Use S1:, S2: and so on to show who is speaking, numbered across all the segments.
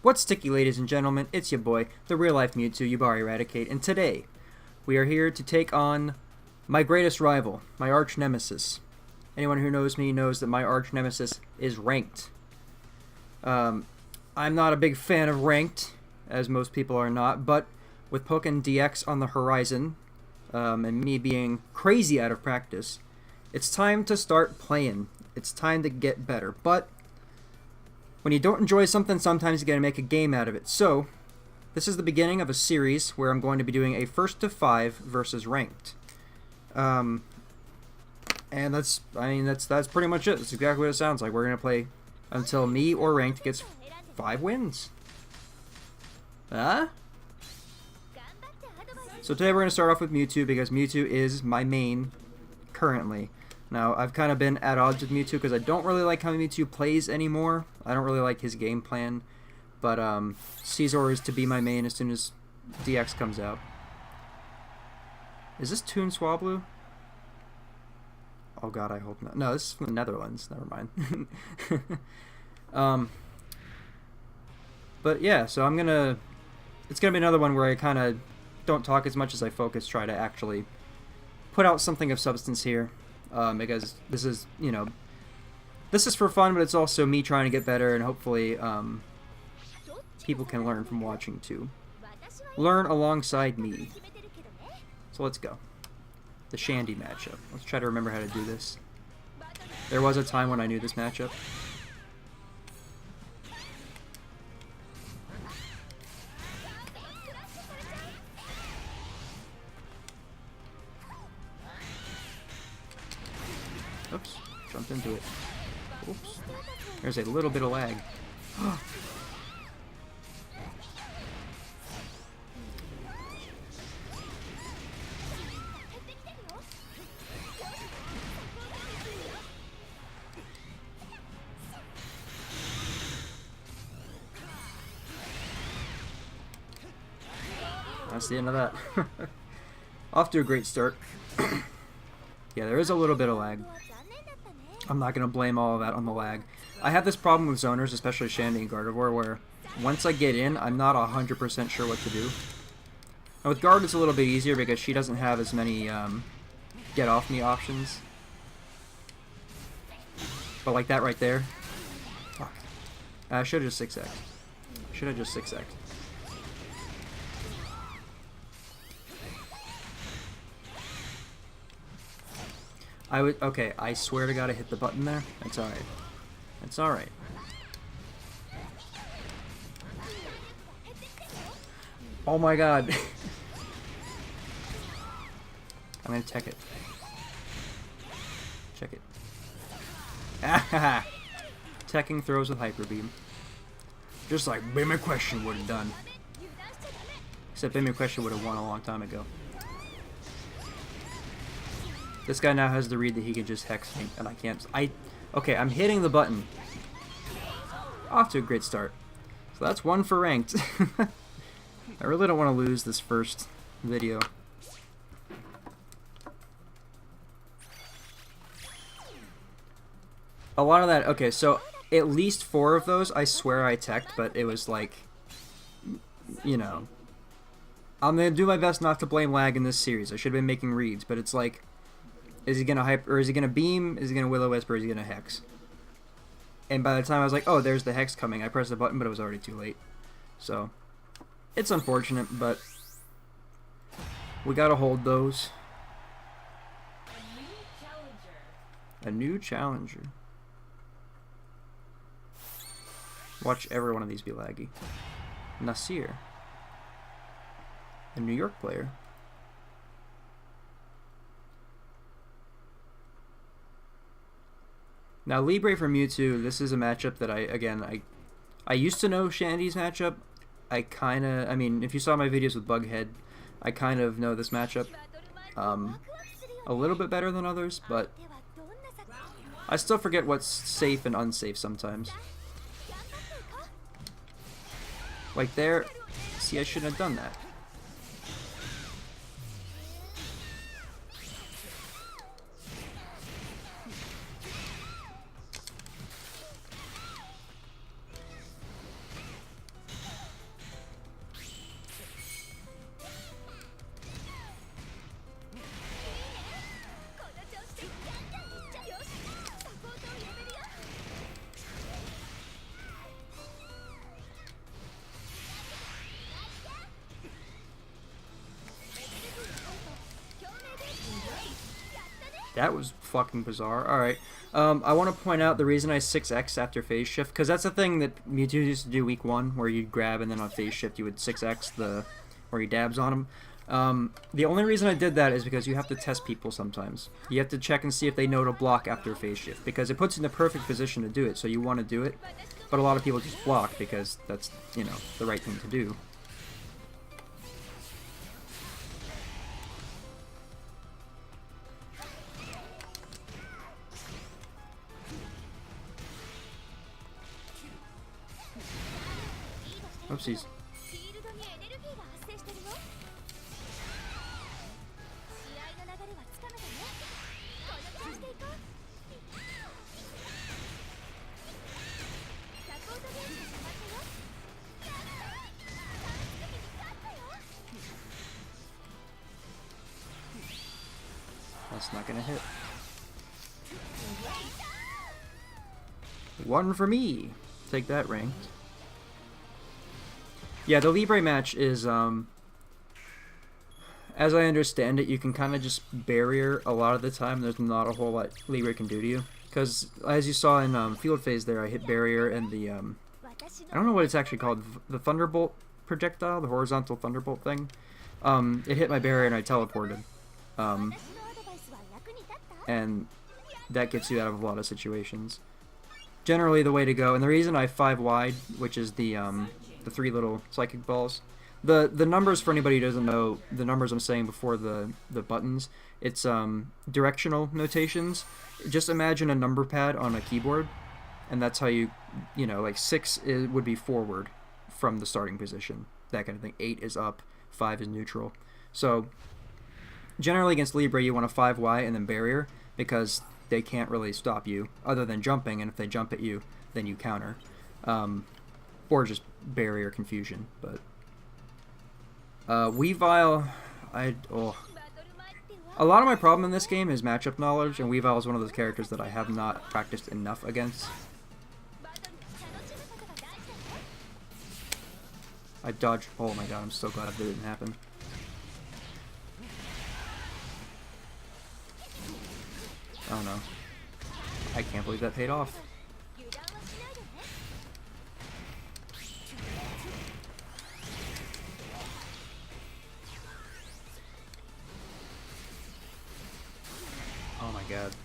S1: What's sticky, ladies and gentlemen? It's your boy, the real-life Mewtwo, Yubari Eradicate, and today we are here to take on my greatest rival, my arch nemesis. Anyone who knows me knows that my arch nemesis is ranked. I'm not a big fan of ranked, as most people are not, but with Pokken DX on the horizon, and me being crazy out of practice, it's time to start playing. It's time to get better, but when you don't enjoy something, sometimes you gotta make a game out of it. So, this is the beginning of a series where I'm going to be doing a first to 5 versus ranked. And that's pretty much it. That's exactly what it sounds like. We're gonna play until me or ranked gets 5 wins. Huh? So today we're gonna start off with Mewtwo because Mewtwo is my main currently. Now, I've kind of been at odds with Mewtwo because I don't really like how Mewtwo plays anymore. I don't really like his game plan. But Caesar is to be my main as soon as DX comes out. Is this Toon Swablu? Oh god, I hope not. No, this is from the Netherlands. Never mind. But yeah, so it's gonna be another one where I kind of don't talk as much as I focus, try to actually put out something of substance here. Because this is, this is for fun, but it's also me trying to get better, and hopefully people can learn from watching too. Learn alongside me. So let's go. The Shandy matchup. Let's try to remember how to do this. There was a time when I knew this matchup. Oops, jumped into it. Oops. There's a little bit of lag. That's the end of that. Off to a great start. Yeah, there is a little bit of lag. I'm not going to blame all of that on the lag. I have this problem with zoners, especially Shandy and Gardevoir, where once I get in, I'm not 100% sure what to do. And with Guard, it's a little bit easier because she doesn't have as many get-off-me options. But like that right there. Fuck. I should have just 6x. Should have just 6x. Okay, I swear to God I hit the button there. That's alright. That's alright. Oh my god. I'm gonna tech it. Check it. Ah, teching throws with Hyper Beam. Just like Mimic Question would have done. Except Mimic Question would have won a long time ago. This guy now has the read that he can just hex me, and I can't. Okay, I'm hitting the button. Off to a great start. So that's 1 for ranked. I really don't want to lose this first video. A lot of that, okay, so at least 4 of those I swear I teched, but it was like, I'm gonna do my best not to blame lag in this series. I should have been making reads, but it's like, is he gonna hype, or is he gonna beam? Is he gonna Will-O-Wisp, or is he gonna hex? And by the time I was like, oh, there's the hex coming, I pressed the button, but it was already too late. So, it's unfortunate, but we gotta hold those. A new challenger. Watch every one of these be laggy. Nasir. A New York player. Now, Libre for Mewtwo, this is a matchup that I used to know Shandy's matchup. I mean, if you saw my videos with Bughead, I kind of know this matchup a little bit better than others, but I still forget what's safe and unsafe sometimes. Like there, see, I shouldn't have done that. That was fucking bizarre. Alright. I want to point out the reason I 6x after phase shift, because that's a thing that Mewtwo used to do week 1, where you'd grab and then on phase shift you would 6x where he dabs on him. The only reason I did that is because you have to test people sometimes. You have to check and see if they know to block after phase shift, because it puts you in the perfect position to do it, so you want to do it. But a lot of people just block because that's, you know, the right thing to do. Oopsies. That's not gonna hit. One for me. Take that, ranked. Yeah, the Libre match is, as I understand it, you can kind of just barrier a lot of the time. There's not a whole lot Libre can do to you. Because, as you saw in field phase there, I hit barrier and the, I don't know what it's actually called, the Thunderbolt projectile, the horizontal Thunderbolt thing. It hit my barrier and I teleported. And that gets you out of a lot of situations. Generally the way to go, and the reason I 5 wide, which is the 3 little psychic balls. The numbers, for anybody who doesn't know, the numbers I'm saying before the buttons, it's directional notations. Just imagine a number pad on a keyboard, and that's how you know, like 6 would be forward from the starting position, that kind of thing. 8 is up, 5 is neutral. So generally against Libre you want a 5Y and then barrier, because they can't really stop you other than jumping, and if they jump at you, then you counter. Or just barrier confusion, but Weavile, a lot of my problem in this game is matchup knowledge, and Weavile is one of those characters that I have not practiced enough against. I dodged. Oh my god, I'm so glad that didn't happen. Oh no. I can't believe that paid off. Oh my god.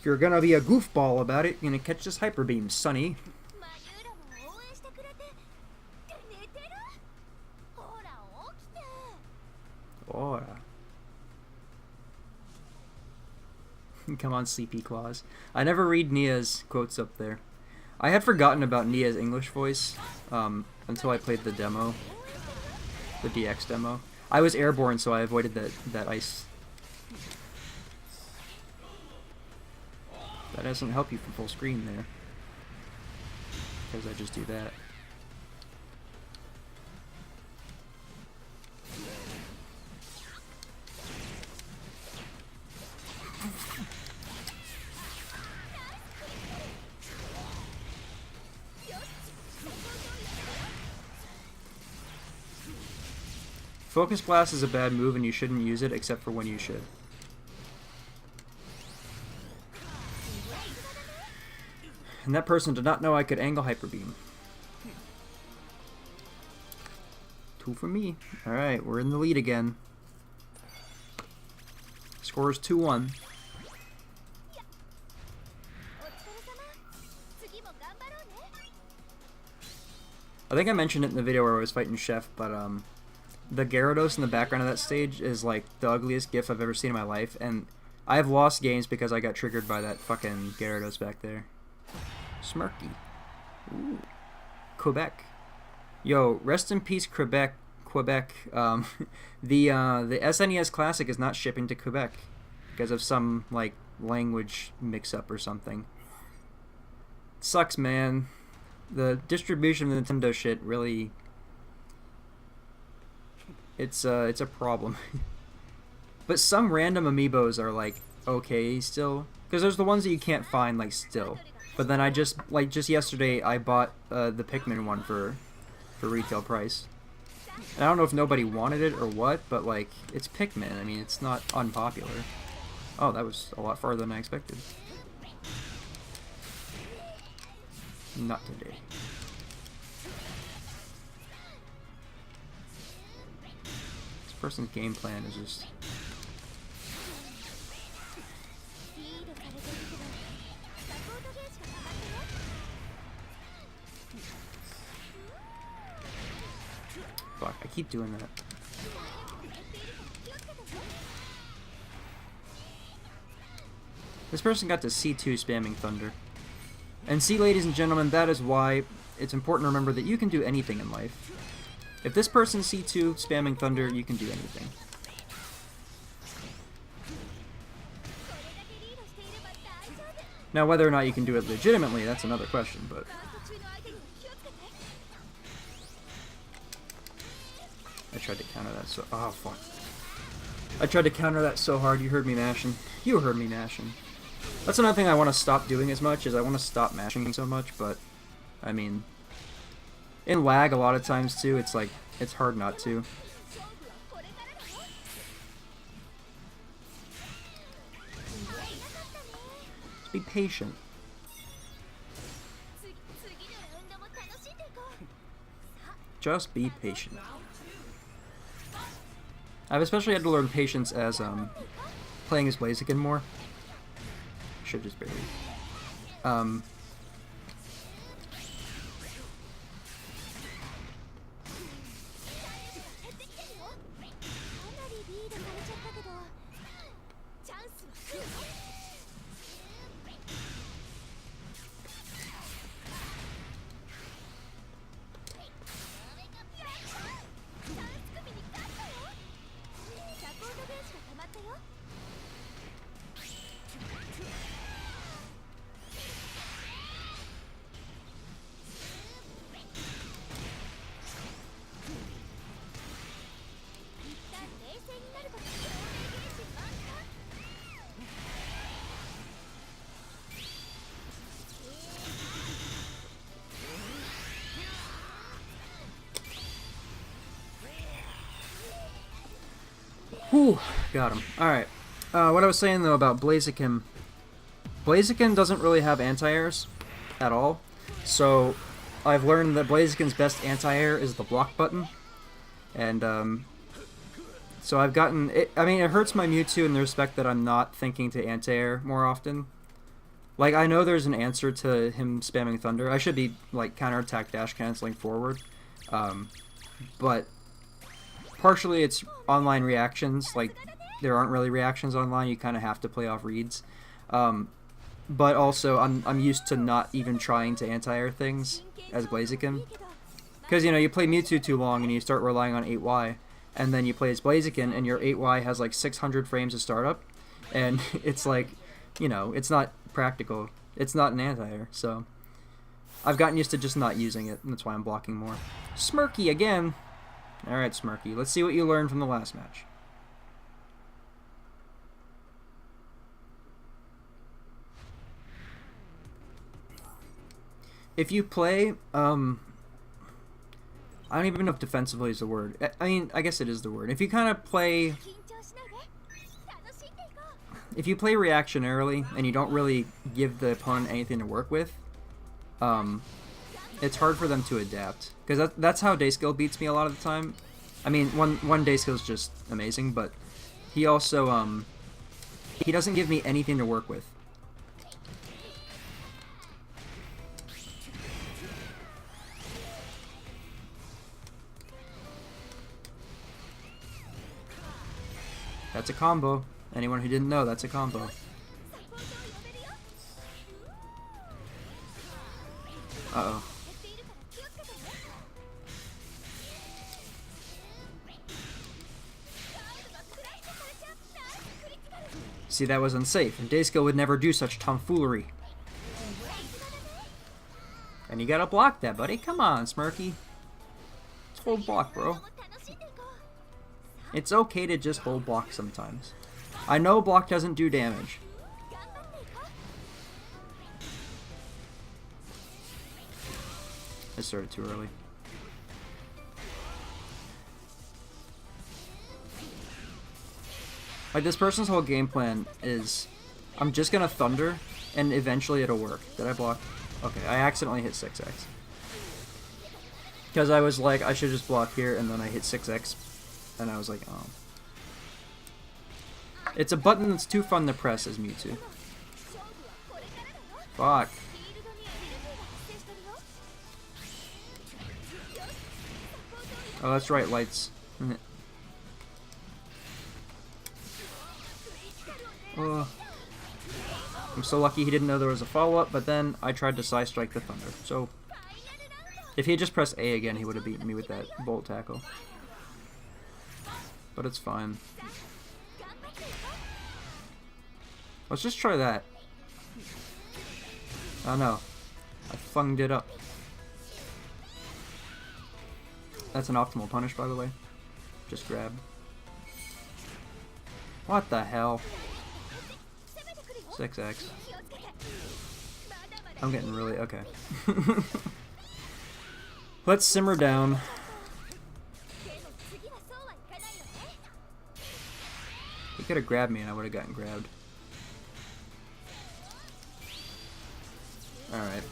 S1: You're gonna be a goofball about it. You're gonna catch this hyper beam, Sonny. Ora. Come on, CP Claus. I never read Nia's quotes up there. I had forgotten about Nia's English voice until I played the demo, the DX demo. I was airborne, so I avoided that ice. That doesn't help you from full screen there, because I just do that. Focus Blast is a bad move and you shouldn't use it except for when you should. And that person did not know I could angle Hyper Beam. 2 for me. Alright, we're in the lead again. Score is 2-1. I think I mentioned it in the video where I was fighting Chef, but the Gyarados in the background of that stage is like the ugliest GIF I've ever seen in my life, and I've lost games because I got triggered by that fucking Gyarados back there. Smirky. Ooh. Quebec. Yo, rest in peace, Quebec. The SNES Classic is not shipping to Quebec because of some like language mix-up or something. Sucks, man. The distribution of Nintendo shit really, it's a problem. But some random amiibos are like okay still, because there's the ones that you can't find like still. But then I just yesterday I bought the Pikmin one for retail price. And I don't know if nobody wanted it or what, but like it's Pikmin. I mean, it's not unpopular. Oh, that was a lot farther than I expected. Not today. This person's game plan is just... Fuck, I keep doing that. This person got to C2 spamming Thunder. And see, ladies and gentlemen, that is why it's important to remember that you can do anything in life. If this person's C2 spamming Thunder, you can do anything. Now, whether or not you can do it legitimately, that's another question, but... I tried to counter that so... Oh, fuck. I tried to counter that so hard, you heard me mashing. You heard me mashing. That's another thing I want to stop doing as much, is I want to stop mashing so much, but... I mean... In lag, a lot of times, too, it's like... It's hard not to. Just be patient. Just be patient. I've especially had to learn patience as playing as Blaziken more. Should just barely. Whew, got him. Alright. What I was saying, though, about Blaziken. Blaziken doesn't really have anti-airs at all. So, I've learned that Blaziken's best anti-air is the block button. And, so I've gotten... I mean, it hurts my Mewtwo in the respect that I'm not thinking to anti-air more often. Like, I know there's an answer to him spamming Thunder. I should be, like, counterattack dash canceling forward. But... partially it's online reactions, like there aren't really reactions online, you kind of have to play off reads. But also I'm used to not even trying to anti-air things as Blaziken. Because, you know, you play Mewtwo too long and you start relying on 8Y, and then you play as Blaziken and your 8Y has like 600 frames of startup, and it's like, you know, it's not practical. It's not an anti-air, so I've gotten used to just not using it, and that's why I'm blocking more. Smirky again! Alright, Smirky, let's see what you learned from the last match. If you play, I don't even know if defensively is the word. I mean, I guess it is the word. If you kind of play... If you play reactionarily, and you don't really give the opponent anything to work with, it's hard for them to adapt. Because that's how Dayskill beats me a lot of the time. I mean, one Dayskill's just amazing, but he also, he doesn't give me anything to work with. That's a combo. Anyone who didn't know, that's a combo. Uh-oh. See, that was unsafe, and Dayskill would never do such tomfoolery. And you gotta block that, buddy. Come on, Smirky. Just hold block, bro. It's okay to just hold block sometimes. I know block doesn't do damage. I started too early. Like, this person's whole game plan is, I'm just gonna Thunder, and eventually it'll work. Did I block? Okay, I accidentally hit 6x. Because I was like, I should just block here, and then I hit 6x, and I was like, oh. It's a button that's too fun to press as Mewtwo. Fuck. Oh, that's right, lights. Oh. I'm so lucky he didn't know there was a follow-up, but then I tried to side strike the Thunder. So, if he had just pressed A again, he would have beaten me with that Bolt Tackle. But it's fine. Let's just try that. Oh no. I funged it up. That's an optimal punish, by the way. Just grab. What the hell? 6x. I'm getting really... okay. Let's simmer down. He could have grabbed me and I would have gotten grabbed. Alright.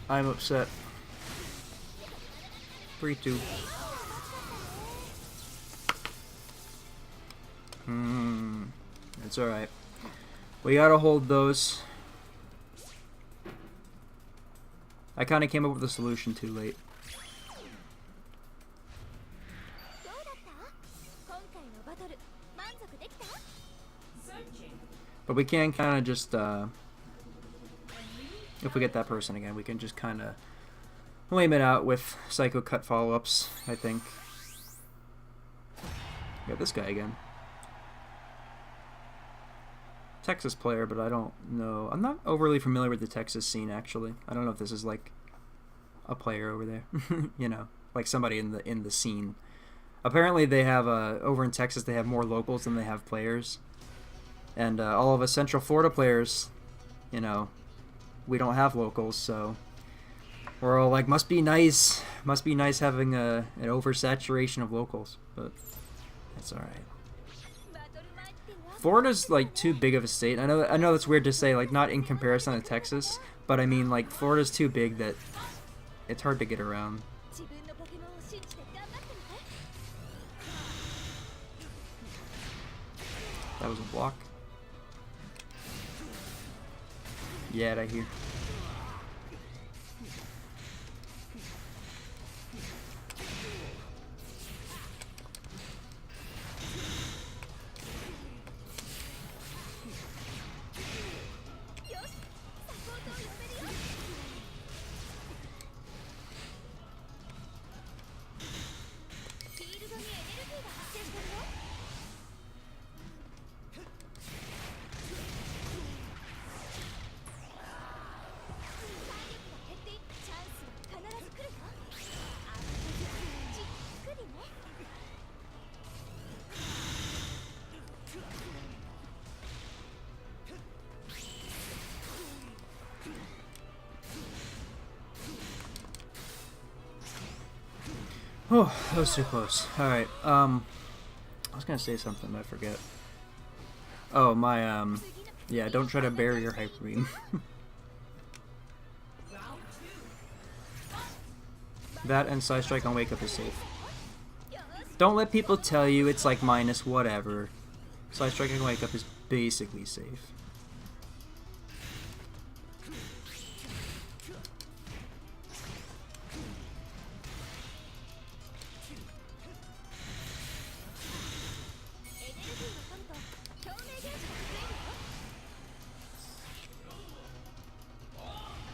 S1: I'm upset. 3-2. It's alright. We gotta hold those. I kinda came up with a solution too late. But we can kinda just, if we get that person again, we can just kinda lame it out with Psycho Cut follow-ups, I think. Got this guy again. Texas player, but I don't know. I'm not overly familiar with the Texas scene, actually. I don't know if this is like a player over there, you know, like somebody in the scene. Apparently, they have over in Texas they have more locals than they have players, and all of us Central Florida players, you know, we don't have locals, so we're all like, must be nice having an oversaturation of locals, but that's all right. Florida's like too big of a state. I know that's weird to say, like not in comparison to Texas, but I mean like Florida's too big that it's hard to get around. That was a block. Yeah, I hear. Oh, that was too close. Alright, I was gonna say something, but I forget. Oh, my, yeah, don't try to bury your Hyper Beam. That and Side Strike on Wake Up is safe. Don't let people tell you it's like minus whatever. Side Strike on Wake Up is basically safe.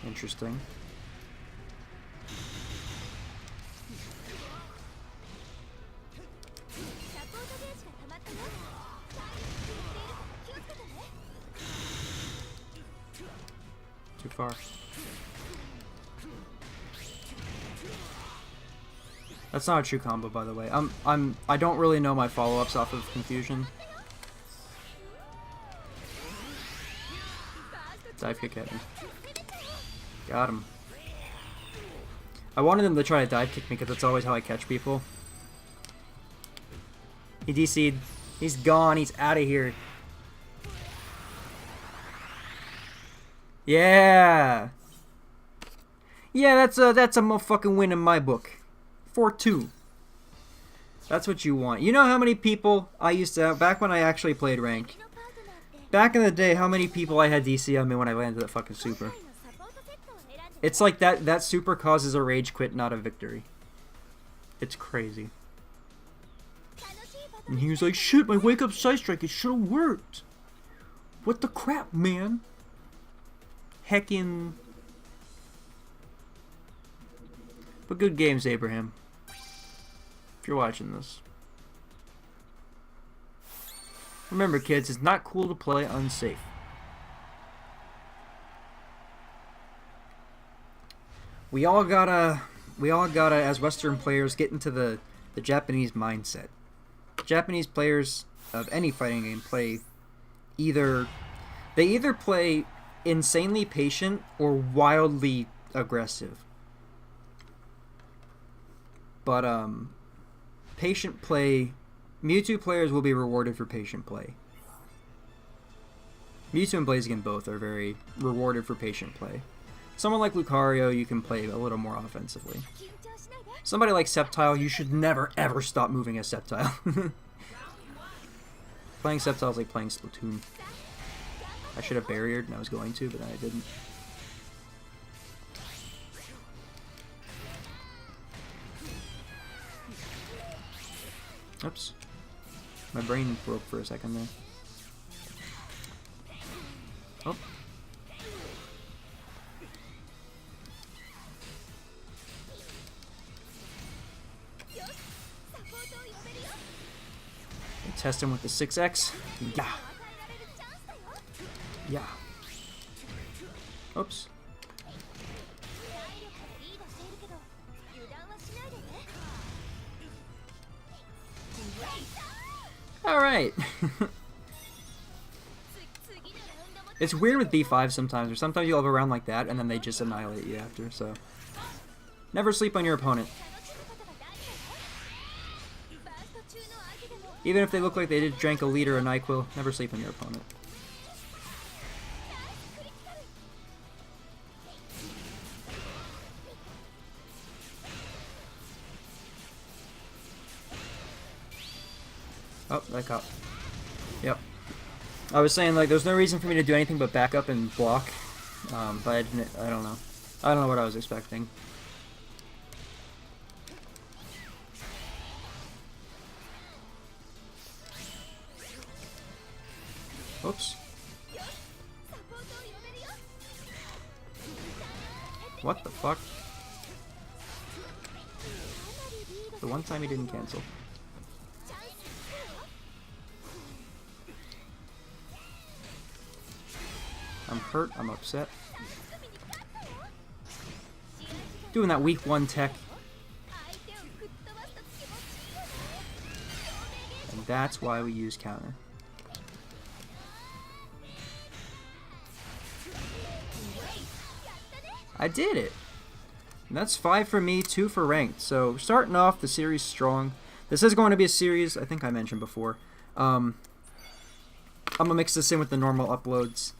S1: Interesting. Too far. That's not a true combo, by the way. I don't really know my follow-ups off of Confusion. Dive kick at me. Got him. I wanted him to try to dive kick me because that's always how I catch people. He DC'd. He's gone. He's out of here. Yeah. Yeah, that's a motherfucking win in my book. 4-2. That's what you want. You know how many people I used to have back when I actually played rank? Back in the day, how many people I had DC on me when I landed that fucking super? It's like that super causes a rage quit, not a victory. It's crazy. And he was like, shit, my wake up side strike, it should have worked. What the crap, man? Heckin'. But good games, Abraham. If you're watching this. Remember, kids, it's not cool to play unsafe. We all gotta, as Western players, get into the Japanese mindset. Japanese players of any fighting game play either play insanely patient or wildly aggressive. But patient play, Mewtwo players will be rewarded for patient play. Mewtwo and Blaziken both are very rewarded for patient play. Someone like Lucario, you can play a little more offensively. Somebody like Sceptile, you should never ever stop moving as Sceptile. Playing Sceptile is like playing Splatoon. I should have barriered, and I was going to, but I didn't. Oops. My brain broke for a second there. Oh. Test him with the 6X. Yeah. Yeah. Oops. Alright. It's weird with B5 sometimes, or sometimes you'll have a round like that, and then they just annihilate you after, so. Never sleep on your opponent. Even if they look like they just drank a liter of NyQuil, never sleep on your opponent. Oh, that caught. Yep. I was saying, like, there's no reason for me to do anything but back up and block. But I didn't, I don't know. I don't know what I was expecting. Oops. What the fuck? The one time he didn't cancel. I'm hurt, I'm upset. Doing that week 1 tech. And that's why we use counter. I did it! And that's 5 for me, 2 for ranked. So starting off the series strong. This is going to be a series, I think I mentioned before. I'm gonna mix this in with the normal uploads.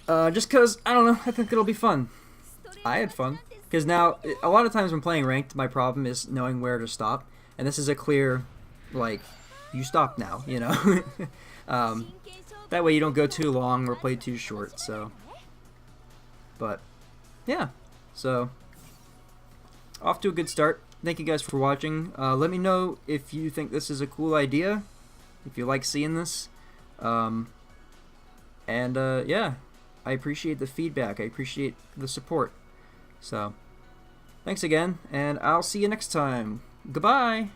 S1: Just cause, I don't know, I think it'll be fun. I had fun. Because now, a lot of times when playing ranked, my problem is knowing where to stop. And this is a clear, like, you stop now, you know? That way you don't go too long or play too short, so. But, yeah. So, off to a good start. Thank you guys for watching. Let me know if you think this is a cool idea. If you like seeing this. Yeah. I appreciate the feedback. I appreciate the support. So, thanks again, and I'll see you next time. Goodbye!